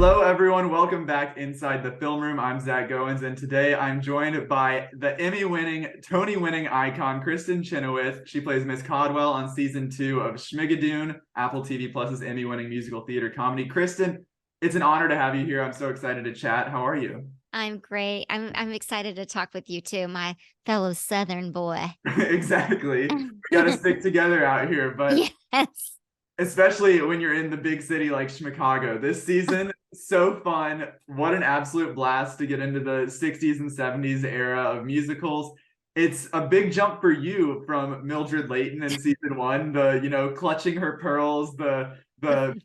Hello, everyone. Welcome back inside the film room. I'm Zach Goins, and today I'm joined by the Emmy-winning, Tony-winning icon, Kristin Chenoweth. She plays Miss Codwell on season 2 of Schmigadoon, Apple TV Plus's Emmy-winning musical theater comedy. Kristin, it's an honor to have you here. I'm so excited to chat. How are you? I'm great. I'm excited to talk with you too, my fellow Southern boy. Exactly. We got to stick together out here, but Yes. especially when you're in the big city like Schmicago. This season, so fun. What an absolute blast to get into the 60s and 70s era of musicals. It's a big jump for you from Mildred Layton in season 1, the clutching her pearls, the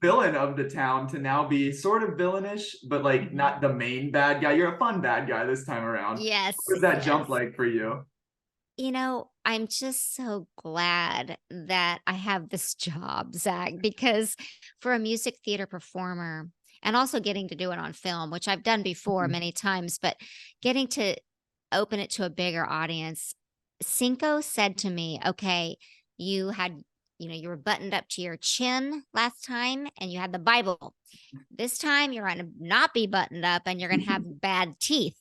villain of the town, to now be sort of villainish, but like not the main bad guy. You're a fun bad guy this time around. What Yes. was that jump Yes. like for you? I'm just so glad that I have this job, Zach, because for a music theater performer and also getting to do it on film, which I've done before many times, but getting to open it to a bigger audience. Cinco said to me, okay, you had, you were buttoned up to your chin last time and you had the Bible. This time you're going to not be buttoned up and you're going to have bad teeth.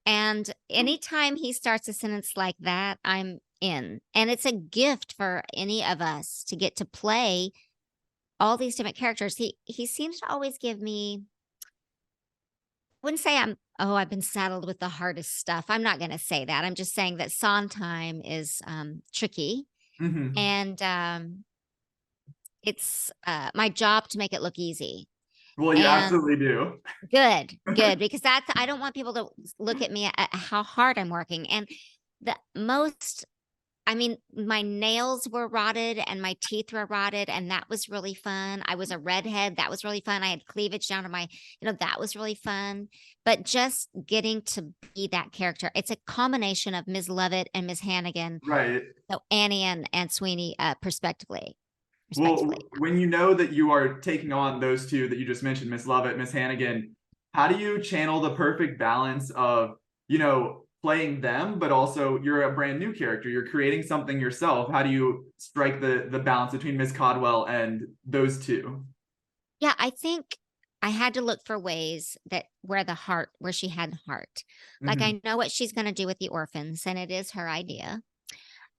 And anytime he starts a sentence like that, I'm in. And it's a gift for any of us to get to play all these different characters. He seems to always give me, wouldn't say I've been saddled with the hardest stuff. I'm not going to say that. I'm just saying that Sondheim is tricky. Mm-hmm. And it's my job to make it look easy. Well, you And absolutely do. good, because I don't want people to look at me at how hard I'm working. And the most, my nails were rotted and my teeth were rotted, and that was really fun. I was a redhead. That was really fun. I had cleavage down to my, that was really fun. But just getting to be that character, it's a combination of Ms. Lovett and Miss Hannigan. Right. So Annie and Sweeney, respectively. Well, when you know that you are taking on those two that you just mentioned, Miss Lovett, Miss Hannigan, how do you channel the perfect balance of, playing them, but also you're a brand new character, you're creating something yourself. How do you strike the balance between Miss Codwell and those two? Yeah, I think I had to look for ways that where she had heart. Like Mm-hmm. I know what she's going to do with the orphans, and it is her idea.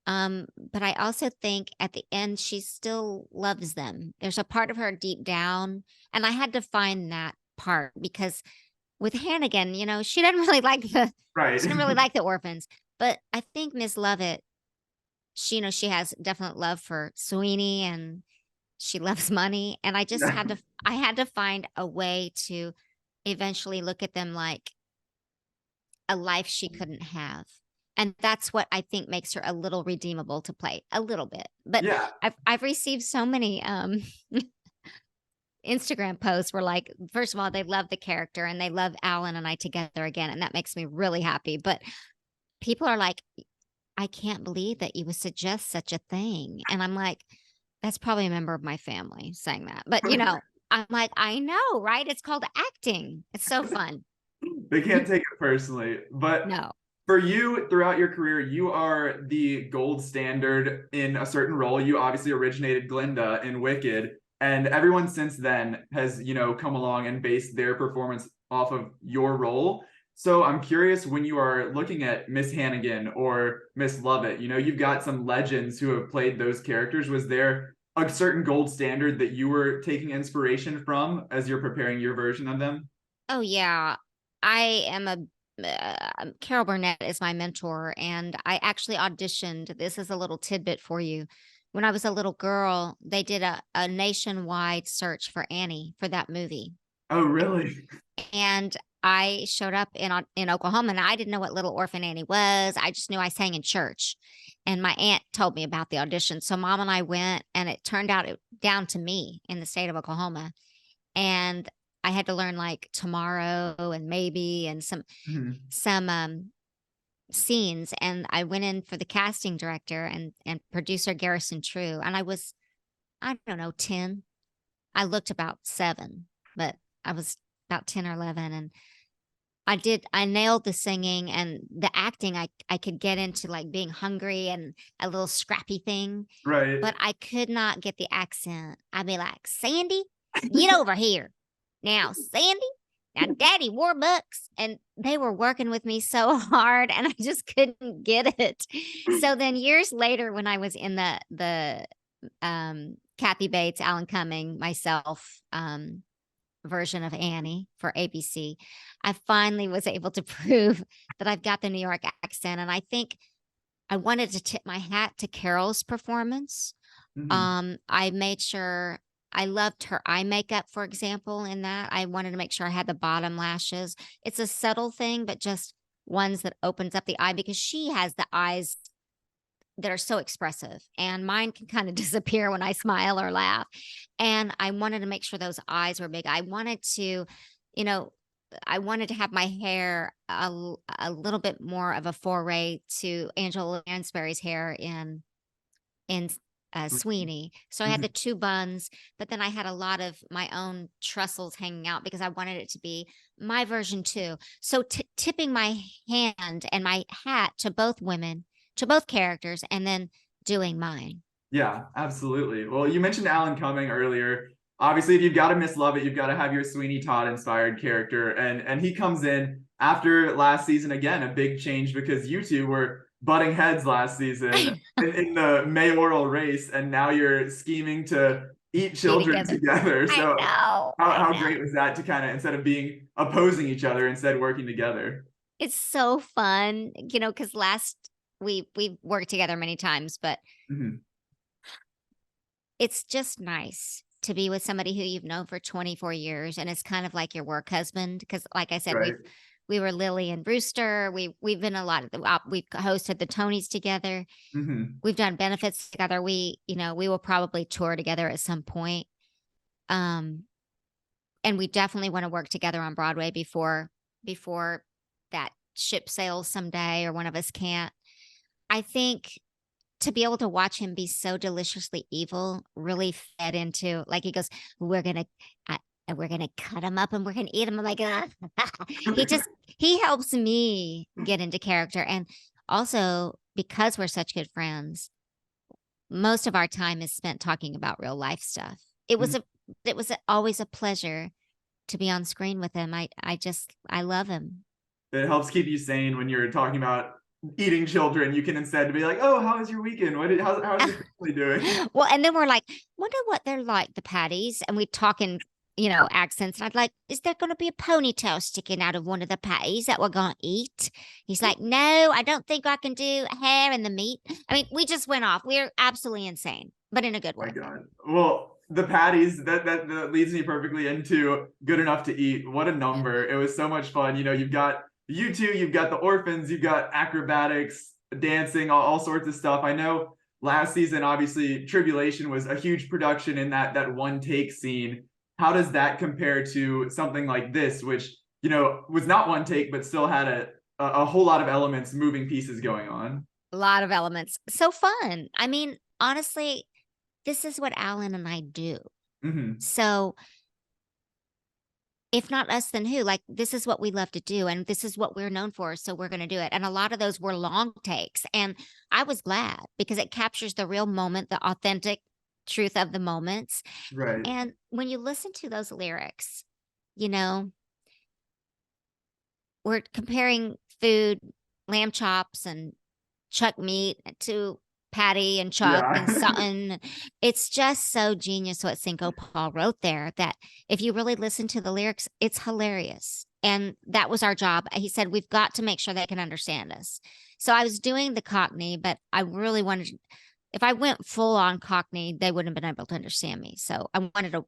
But I also think at the end she still loves them. There's a part of her deep down, and I had to find that part because with Hannigan, she doesn't really like Right. she didn't really like the orphans. But I think Miss Lovett, she has definite love for Sweeney and she loves money. And I had to find a way to eventually look at them like a life she couldn't have. And that's what I think makes her a little redeemable to play, a little bit. But Yeah. I've received so many Instagram posts where, like, first of all, they love the character and they love Alan and I together again, and that makes me really happy. But people are like, I can't believe that you would suggest such a thing. And I'm like, that's probably a member of my family saying that. But I'm like, I know, right? It's called acting. It's so fun. They can't take it personally. But No. for you, throughout your career, you are the gold standard in a certain role. You obviously originated Glinda in Wicked, and everyone since then has, come along and based their performance off of your role. So I'm curious, when you are looking at Miss Hannigan or Miss Lovett, you've got some legends who have played those characters. Was there a certain gold standard that you were taking inspiration from as you're preparing your version of them? Oh, yeah. I am Carol Burnett is my mentor, and I actually auditioned. This is a little tidbit for you. When I was a little girl, they did a nationwide search for Annie for that movie. Oh, really? And I showed up in Oklahoma, and I didn't know what Little Orphan Annie was. I just knew I sang in church, and my aunt told me about the audition. So Mom and I went, and it turned out down to me in the state of Oklahoma, and I had to learn like tomorrow and maybe and some scenes. And I went in for the casting director and producer Garrison True, and I was, I don't know, 10. I looked about 7, but I was about 10 or 11. And I nailed the singing and the acting. I could get into like being hungry and a little scrappy thing, Right. but I could not get the accent. I'd be like, Sandy, get over here. now, Sandy, now Daddy Warbucks. And they were working with me so hard and I just couldn't get it. So then years later, when I was in the Kathy Bates, Alan Cumming, myself, version of Annie for ABC, I finally was able to prove that I've got the New York accent. And I think I wanted to tip my hat to Carol's performance. I made sure I loved her eye makeup, for example, in that. I wanted to make sure I had the bottom lashes. It's a subtle thing, but just ones that opens up the eye, because she has the eyes that are so expressive and mine can kind of disappear when I smile or laugh. And I wanted to make sure those eyes were big. I wanted to, you know, I wanted to have my hair a little bit more of a foray to Angela Lansbury's hair in Sweeney. So I had the two buns, but then I had a lot of my own trussels hanging out because I wanted it to be my version too. So tipping my hand and my hat to both women, to both characters, and then doing mine. Yeah, absolutely. Well, you mentioned Alan Cumming earlier. Obviously, if you've got to Miss Lovett, you've got to have your Sweeney Todd inspired character. And he comes in after last season, again, a big change because you two were butting heads last season in the mayoral race, and now you're scheming to eat children together. So how great was that to kind of, instead of being opposing each other, instead working together? It's so fun, you know, because we've worked together many times, but it's just nice to be with somebody who you've known for 24 years. And it's kind of like your work husband. Because like I said, we were Lily and Brewster. We've been a lot of we've hosted the Tonys together. We've done benefits together. We will probably tour together at some point. And we definitely want to work together on Broadway before that ship sails someday or one of us can't. I think to be able to watch him be so deliciously evil really fed into, like, he goes, we're gonna cut him up and we're gonna eat him. I'm like, he helps me get into character. And also, because we're such good friends, most of our time is spent talking about real life stuff. It was always a pleasure to be on screen with him. I love him. It helps keep you sane when you're talking about eating children. You can instead be like, oh, how was your weekend? How's your family doing? Well, and then we're like, wonder what they're like, the patties. And we talk in, accents. And I'd like, is there going to be a ponytail sticking out of one of the patties that we're going to eat? He's like, no, I don't think I can do hair in the meat. I mean, we just went off. We're absolutely insane, but in a good way. Oh my God. Well, the patties, that leads me perfectly into Good Enough to Eat. What a number. It was so much fun. You've got you two, you've got the orphans, you've got acrobatics, dancing, all sorts of stuff. I know last season, obviously, Tribulation was a huge production in that one take scene. How does that compare to something like this, which, was not one take, but still had a whole lot of elements, moving pieces going on? A lot of elements. So fun. I mean, honestly, this is what Alan and I do. So if not us, then who? Like, this is what we love to do. And this is what we're known for. So we're going to do it. And a lot of those were long takes. And I was glad because it captures the real moment, the authentic truth of the moments. Right. And when you listen to those lyrics, we're comparing food, lamb chops and chuck meat to Patty and Chuck and Sutton. It's just so genius what Cinco Paul wrote there that if you really listen to the lyrics, it's hilarious. And that was our job. He said, we've got to make sure they can understand us. So I was doing the Cockney, but I really wanted, if I went full on Cockney, they wouldn't have been able to understand me. So I wanted to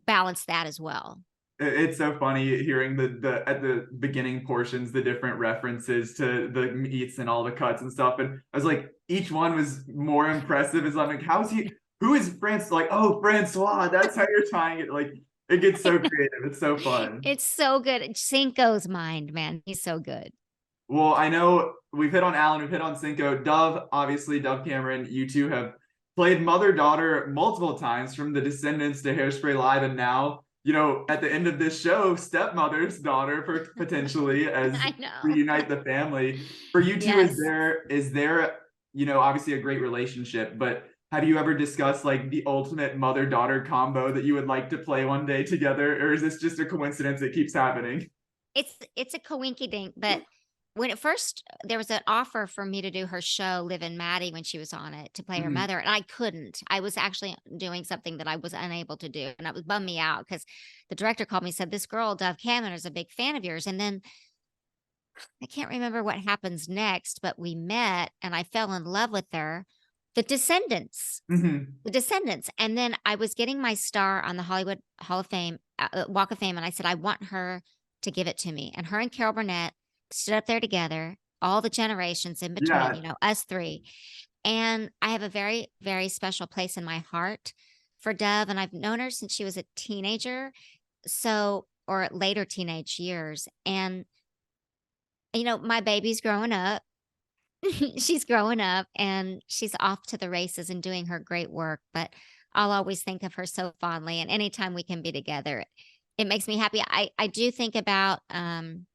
balance that as well. It's so funny hearing the at the beginning portions, the different references to the meats and all the cuts and stuff. And I was like, each one was more impressive. As I'm like, who is Francois? Like, oh, Francois, that's how you're tying it. Like, it gets so creative. It's so fun. It's so good. Cinco's mind, man. He's so good. Well, I know we've hit on Alan, we've hit on Cinco. Dove, obviously, Dove Cameron, you two have played mother-daughter multiple times, from The Descendants to Hairspray Live, and now, at the end of this show, stepmother's daughter, potentially, as reunite the family. For you two, is there, obviously a great relationship, but have you ever discussed like the ultimate mother-daughter combo that you would like to play one day together, or is this just a coincidence that keeps happening? It's a coinky dink, but when it first there was an offer for me to do her show, Liv and Maddie, when she was on it, to play her Mhm. mother, and I couldn't. I was actually doing something that I was unable to do, and that was bummed me out because the director called me and said, "This girl, Dove Cameron, is a big fan of yours." And then I can't remember what happens next, but we met and I fell in love with her. The Descendants. Mhm. The Descendants. And then I was getting my star on the Hollywood Hall of Fame, Walk of Fame, and I said, I want her to give it to me. And her and Carol Burnett stood up there together, all the generations in between, Yeah. us three. And I have a very, very special place in my heart for Dove. And I've known her since she was a teenager. So, or later teenage years. And, my baby's growing up. She's growing up and she's off to the races and doing her great work. But I'll always think of her so fondly. And anytime we can be together, it makes me happy. I do think about I'm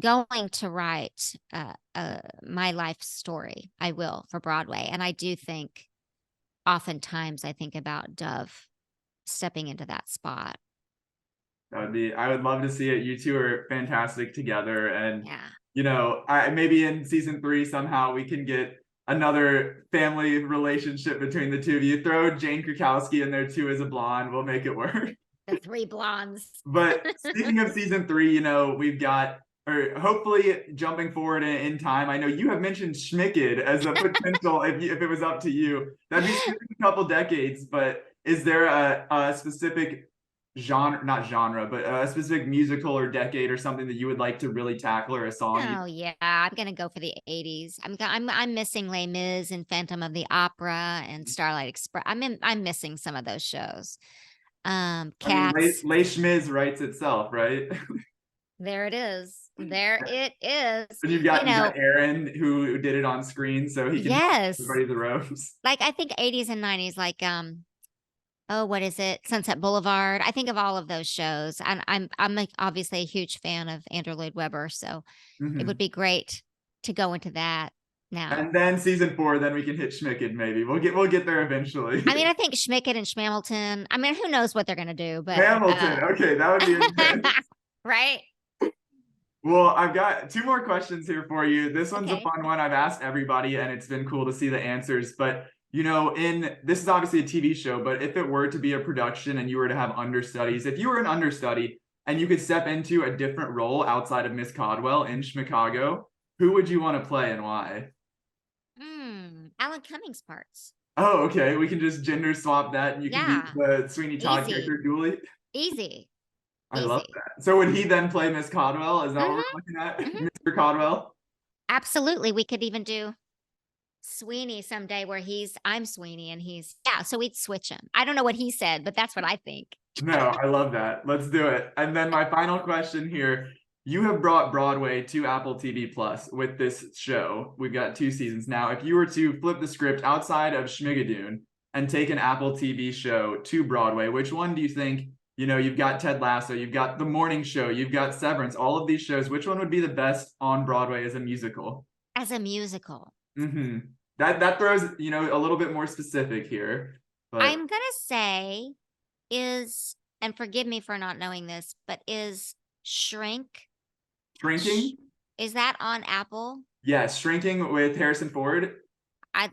going to write my life story. I will, for Broadway. And I do think oftentimes I think about Dove stepping into that spot. I would love to see it. You two are fantastic together. And, Yeah. maybe in season 3, somehow we can get another family relationship between the two of you. Throw Jane Krakowski in there too as a blonde. We'll make it work. The three blondes. But speaking of season 3, we've got, or hopefully jumping forward in time, I know you have mentioned Schmicad as a potential if it was up to you. That'd be a couple decades, but is there a specific genre, not genre, but a specific musical or decade or something that you would like to really tackle, or a song? Oh yeah, I'm gonna go for the '80s. I'm missing Les Mis and Phantom of the Opera and Starlight Express. I'm missing some of those shows. I mean, Cats. Les Mis writes itself, right? There it is. There it is. And you've got Aaron who did it on screen, so he can help Yes. everybody the ropes. Like I think '80s and '90s, like oh, what is it? Sunset Boulevard. I think of all of those shows, and obviously a huge fan of Andrew Lloyd Webber, so it would Mhm. be great to go into that now. And then season 4, then we can hit Schmicked. Maybe we'll get there eventually. I mean, I think Schmickett and Schmamilton. I mean, who knows what they're gonna do, but Hamilton. Okay, that would be intense. right? Well, I've got 2 more questions here for you. This one's a Okay. fun one. I've asked everybody, and it's been cool to see the answers. But in this is obviously a TV show, but if it were to be a production and you were to have understudies, if you were an understudy and you could step into a different role outside of Miss Codwell in Schmicago, who would you want to play and why? Alan Cummings parts. Oh, okay. We can just gender swap that, and you can be Yeah. the Sweeney Todd Easy. character, Julie. Easy. I love Easy. that. So would he then play Miss Codwell? Is that what we're Mhm. looking at? Mhm. Mr. Codwell? Absolutely. We could even do Sweeney someday where I'm Sweeney and yeah, so we'd switch him. I don't know what he said, but that's what I think. No, I love that. Let's do it. And then my final question here. You have brought Broadway to Apple TV Plus with this show. We've got 2 seasons now. If you were to flip the script outside of Schmigadoon and take an Apple TV show to Broadway, which one do you think, you've got Ted Lasso, you've got The Morning Show, you've got Severance, all of these shows, which one would be the best on Broadway as a musical? As a musical. Mm-hmm. That throws, a little bit more specific here. But I'm gonna say and forgive me for not knowing this, but is Shrink. Shrinking? Is that on Apple? Yes, Shrinking with Harrison Ford. I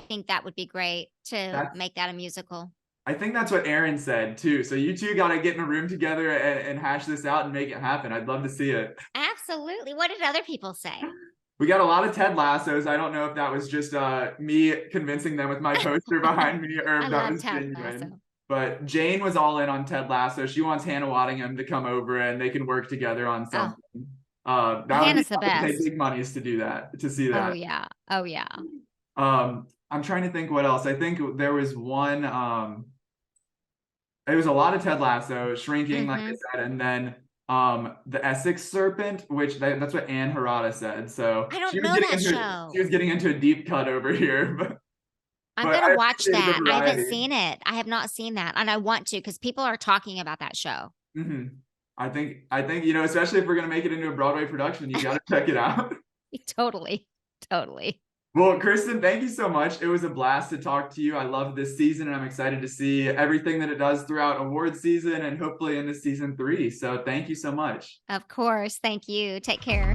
think that would be great to That's make that a musical. I think that's what Aaron said too. So you two got to get in a room together and hash this out and make it happen. I'd love to see it. Absolutely. What did other people say? We got a lot of Ted Lassos. I don't know if that was just me convincing them with my poster behind me, or I if that love was Ted genuine. Lasso. But Jane was all in on Ted Lasso. She wants Hannah Waddingham to come over and they can work together on something. That Hannah's the would pay best. big monies to do that, to see Oh that. yeah. Oh yeah. I'm trying to think what else. I think there was one. It was a lot of Ted Lasso, Shrinking, like I said, and then the Essex Serpent, which that's what Anne Harada said. So I don't she was know getting that into show. she was getting into a deep cut over here, but I'm I gonna watch appreciate the that. I haven't variety. seen it. I have not seen that, and I want to because people are talking about that show. I think especially if we're gonna make it into a Broadway production, you got to check it out. Totally. Totally. Well, Kristin, thank you so much. It was a blast to talk to you. I love this season, and I'm excited to see everything that it does throughout awards season and hopefully into season 3. So thank you so much. Of course. Thank you. Take care.